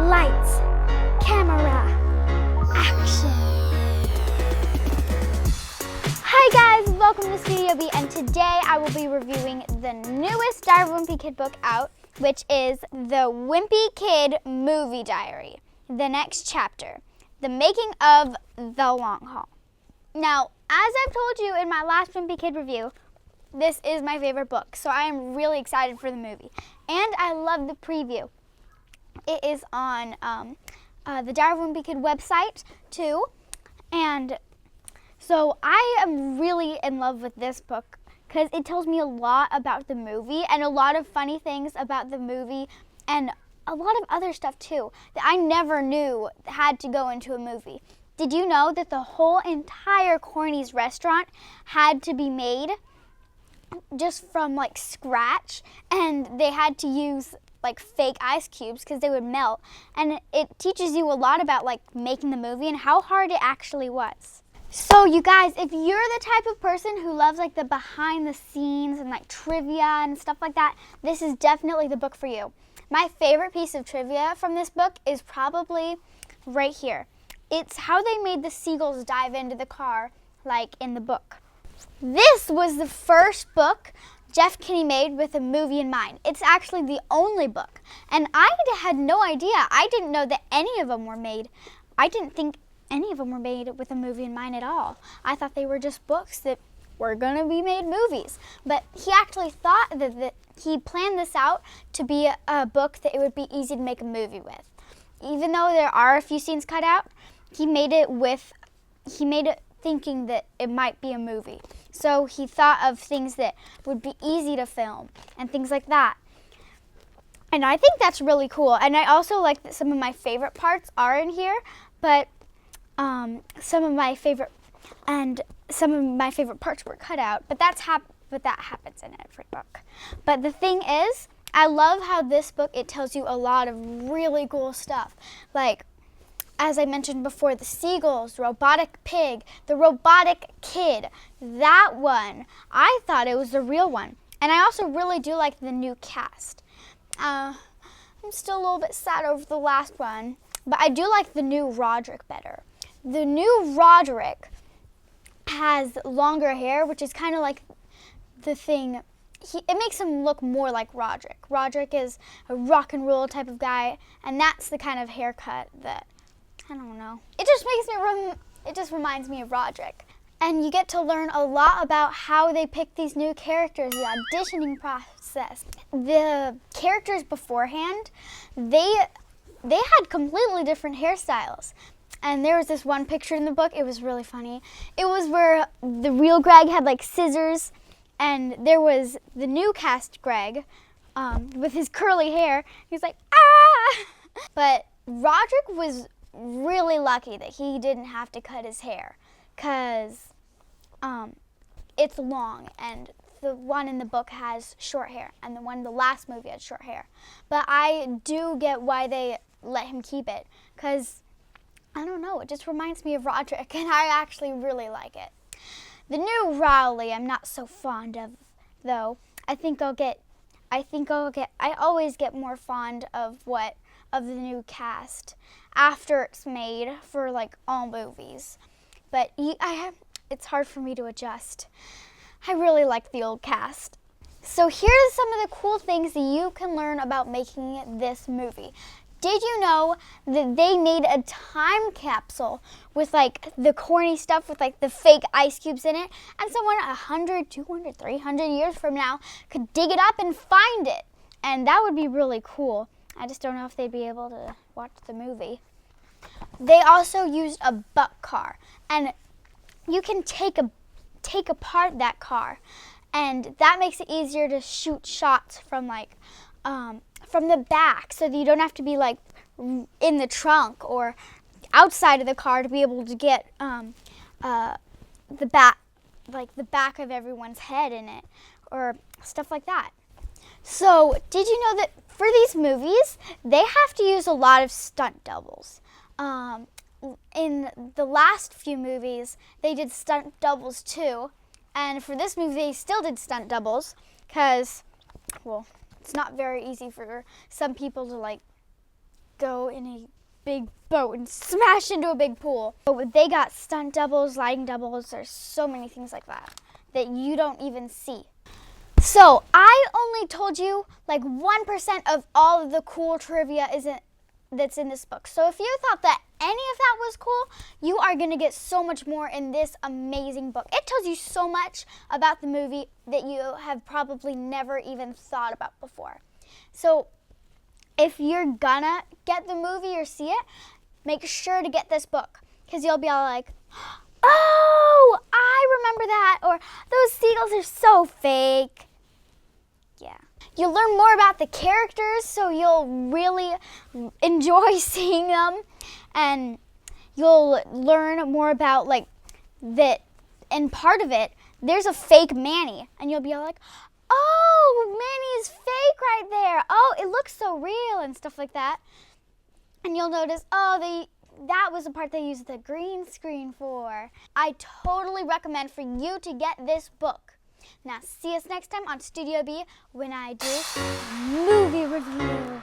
Lights, camera, action. Hi guys, welcome to Studio B, and today I will be reviewing the newest Diary of a Wimpy Kid book out, which is the Wimpy Kid Movie Diary, the next chapter, the making of the long haul. Now, as I've told you in my last Wimpy Kid review, this is my favorite book, so I am really excited for the movie. And I love the preview. It is on the Diary of a Wimpy Kid website, too. And so I am really in love with this book because it tells me a lot about the movie and a lot of funny things about the movie and a lot of other stuff, too, that I never knew had to go into a movie. Did you know that the whole entire Corny's restaurant had to be made just from like scratch, and they had to use like fake ice cubes because they would melt, and it teaches you a lot about like making the movie and how hard it actually was. So you guys, if you're the type of person who loves like the behind the scenes and like trivia and stuff like that, this is definitely the book for you. My favorite piece of trivia from this book is probably right here. It's how they made the seagulls dive into the car, like in the book. This was the first book Jeff Kinney made with a movie in mind. It's actually the only book. And I had no idea. I didn't know that any of them were made. I didn't think any of them were made with a movie in mind at all. I thought they were just books that were going to be made movies. But he actually thought that he planned this out to be a book that it would be easy to make a movie with. Even though there are a few scenes cut out, he made it thinking that it might be a movie. So he thought of things that would be easy to film and things like that. And I think that's really cool. And I also like that some of my favorite parts are in here, but some of my favorite parts were cut out. But that happens in every book. But the thing is, I love how this book, it tells you a lot of really cool stuff. Like, as I mentioned before, the seagulls, the robotic pig, the robotic kid, that one, I thought it was the real one. And I also really do like the new cast. I'm still a little bit sad over the last one, but I do like the new Roderick better. The new Roderick has longer hair, which is kind of like the thing. It makes him look more like Roderick. Roderick is a rock and roll type of guy, and that's the kind of haircut that, I don't know. It just reminds me of Roderick. And you get to learn a lot about how they pick these new characters, the auditioning process. The characters beforehand, they had completely different hairstyles. And there was this one picture in the book, it was really funny. It was where the real Greg had like scissors, and there was the new cast Greg with his curly hair. He was like, ah! But Roderick was really lucky that he didn't have to cut his hair, because it's long, and the one in the book has short hair, and the one in the last movie had short hair. But I do get why they let him keep it, because, I don't know, it just reminds me of Roderick, and I actually really like it. The new Rowley I'm not so fond of, though. I always get more fond of the new cast after it's made for like all movies. But it's hard for me to adjust. I really like the old cast. So here's some of the cool things that you can learn about making this movie. Did you know that they made a time capsule with like the corny stuff with like the fake ice cubes in it, and someone 100, 200, 300 years from now could dig it up and find it? And that would be really cool. I just don't know if they'd be able to watch the movie. They also used a buck car, and you can take apart that car, and that makes it easier to shoot shots from like from the back, so that you don't have to be like in the trunk or outside of the car to be able to get the back of everyone's head in it or stuff like that. So did you know that for these movies, they have to use a lot of stunt doubles? In the last few movies, they did stunt doubles too. And for this movie, they still did stunt doubles because, well, it's not very easy for some people to like go in a big boat and smash into a big pool. But they got stunt doubles, lighting doubles. There's so many things like that that you don't even see. So I only told you like 1% of all of the cool trivia that's in this book. So if you thought that any of that was cool, you are going to get so much more in this amazing book. It tells you so much about the movie that you have probably never even thought about before. So if you're gonna get the movie or see it, make sure to get this book, because you'll be all like, oh, I remember that, or those seagulls are so fake. Yeah. You'll learn more about the characters, so you'll really enjoy seeing them, and you'll learn more about like that. And part of it, there's a fake Manny, and you'll be all like, oh, Manny's fake right there. Oh, it looks so real and stuff like that. And you'll notice, oh, that was the part they used the green screen for. I totally recommend for you to get this book. Now, see us next time on Studio B when I do movie review.